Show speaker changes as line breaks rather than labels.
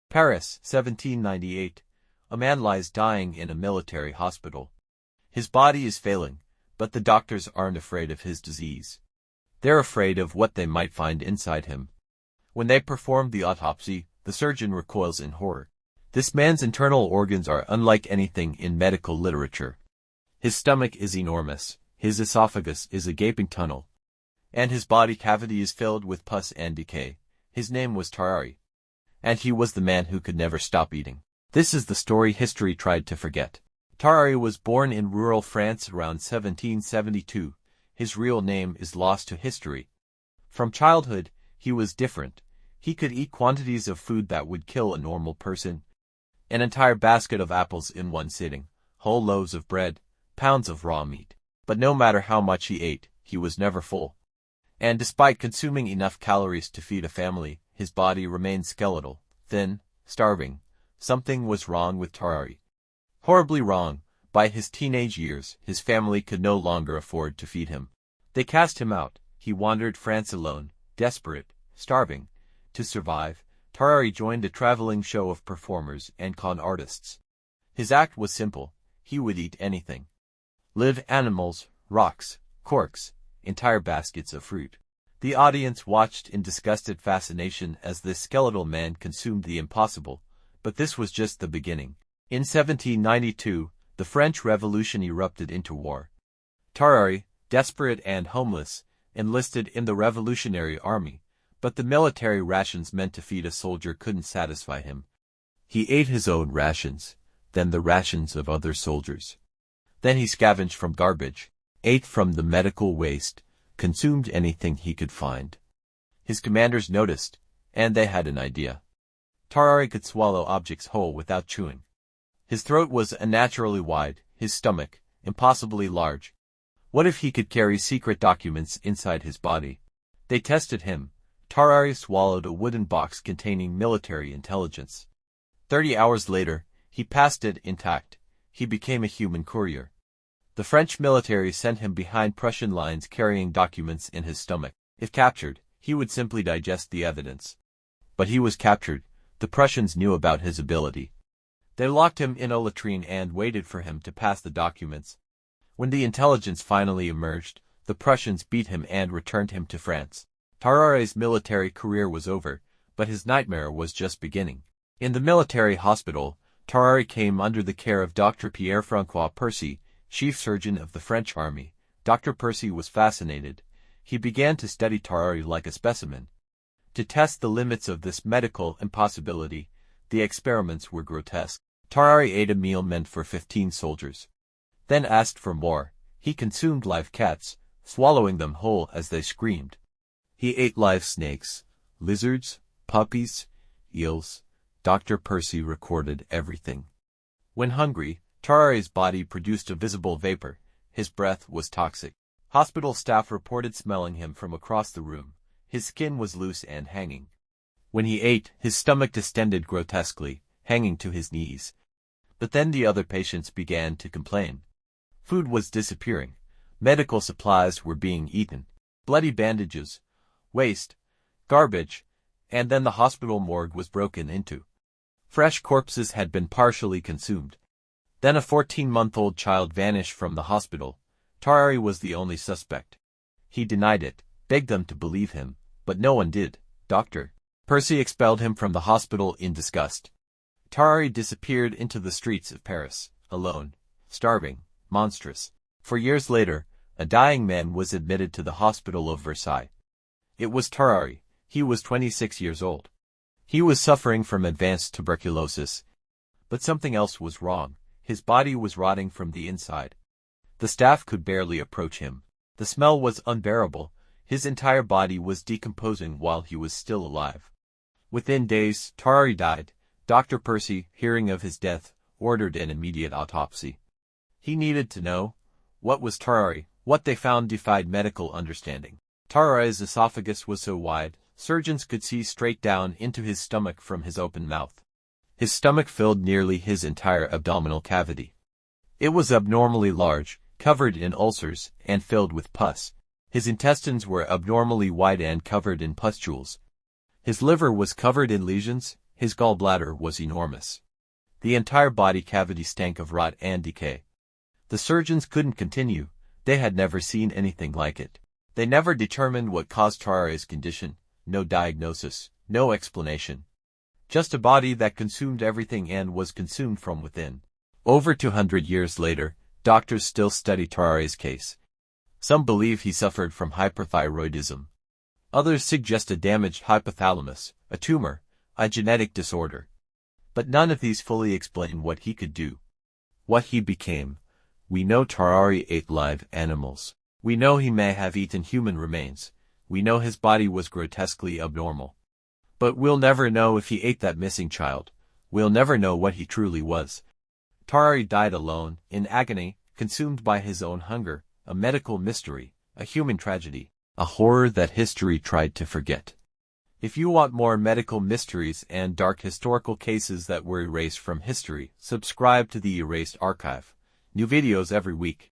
Paris, 1798. A man lies dying in a military hospital. His body is failing, but the doctors aren't afraid of his disease. They're afraid of what they might find inside him. When they perform the autopsy, the surgeon recoils in horror. This man's internal organs are unlike anything in medical literature. His stomach is enormous, his esophagus is a gaping tunnel, and his body cavity is filled with pus and decay. His name was Tarrare, and he was the man who could never stop eating. This is the story history tried to forget. Tarrare was born in rural France around 1772. His real name is lost to history. From childhood, he was different. He could eat quantities of food that would kill a normal person. An entire basket of apples in one sitting, whole loaves of bread, pounds of raw meat. But no matter how much he ate, he was never full. And despite consuming enough calories to feed a family, his body remained skeletal, thin, starving. Something was wrong with Tarrare. Horribly wrong. By his teenage years, his family could no longer afford to feed him. They cast him out. He wandered France alone, desperate, starving. To survive, Tarrare joined a traveling show of performers and con artists. His act was simple. He would eat anything. Live animals, rocks, corks, entire baskets of fruit. The audience watched in disgusted fascination as this skeletal man consumed the impossible, but this was just the beginning. In 1792, the French Revolution erupted into war. Tarrare, desperate and homeless, enlisted in the Revolutionary Army, but the military rations meant to feed a soldier couldn't satisfy him. He ate his own rations, then the rations of other soldiers. Then he scavenged from garbage, ate from the medical waste, consumed anything he could find. His commanders noticed, and they had an idea. Tarrare could swallow objects whole without chewing. His throat was unnaturally wide, his stomach, impossibly large. What if he could carry secret documents inside his body? They tested him. Tarrare swallowed a wooden box containing military intelligence. 30 hours later, he passed it intact. He became a human courier. The French military sent him behind Prussian lines carrying documents in his stomach. If captured, he would simply digest the evidence. But he was captured. The Prussians knew about his ability. They locked him in a latrine and waited for him to pass the documents. When the intelligence finally emerged, the Prussians beat him and returned him to France. Tarrare's military career was over, but his nightmare was just beginning. In the military hospital, Tarrare came under the care of Dr. Pierre-François Percy, chief surgeon of the French army. Dr. Percy was fascinated. He began to study Tarrare like a specimen. To test the limits of this medical impossibility, the experiments were grotesque. Tarrare ate a meal meant for 15 soldiers. Then asked for more. He consumed live cats, swallowing them whole as they screamed. He ate live snakes, lizards, puppies, eels. Dr. Percy recorded everything. When hungry, Tarrare's body produced a visible vapor. His breath was toxic. Hospital staff reported smelling him from across the room. His skin was loose and hanging. When he ate, his stomach distended grotesquely, hanging to his knees. But then the other patients began to complain. Food was disappearing. Medical supplies were being eaten. Bloody bandages, waste, garbage, and then the hospital morgue was broken into. Fresh corpses had been partially consumed. Then a 14-month-old child vanished from the hospital. Tarrare was the only suspect. He denied it, begged them to believe him, but no one did. Dr. Percy expelled him from the hospital in disgust. Tarrare disappeared into the streets of Paris, alone, starving, monstrous. 4 years later, a dying man was admitted to the hospital of Versailles. It was Tarrare. He was 26 years old. He was suffering from advanced tuberculosis. But something else was wrong. His body was rotting from the inside. The staff could barely approach him. The smell was unbearable. His entire body was decomposing while he was still alive. Within days, Tarrare died. Dr. Percy, hearing of his death, ordered an immediate autopsy. He needed to know what was Tarrare. What they found defied medical understanding. Tarrare's esophagus was so wide, surgeons could see straight down into his stomach from his open mouth. His stomach filled nearly his entire abdominal cavity. It was abnormally large, covered in ulcers, and filled with pus. His intestines were abnormally wide and covered in pustules. His liver was covered in lesions, His gallbladder was enormous. The entire body cavity stank of rot and decay. The surgeons couldn't continue. They had never seen anything like it. They never determined what caused Tarrare's condition. No diagnosis, no explanation. Just a body that consumed everything and was consumed from within. Over 200 years later, doctors still study Tarrare's case. Some believe he suffered from hyperthyroidism. Others suggest a damaged hypothalamus, a tumor, a genetic disorder. But none of these fully explain what he could do. What he became. We know Tarrare ate live animals. We know he may have eaten human remains. We know his body was grotesquely abnormal. But we'll never know if he ate that missing child. We'll never know what he truly was. Tarrare died alone, in agony, consumed by his own hunger, a medical mystery, a human tragedy, a horror that history tried to forget. If you want more medical mysteries and dark historical cases that were erased from history, subscribe to the Erased Archive. New videos every week.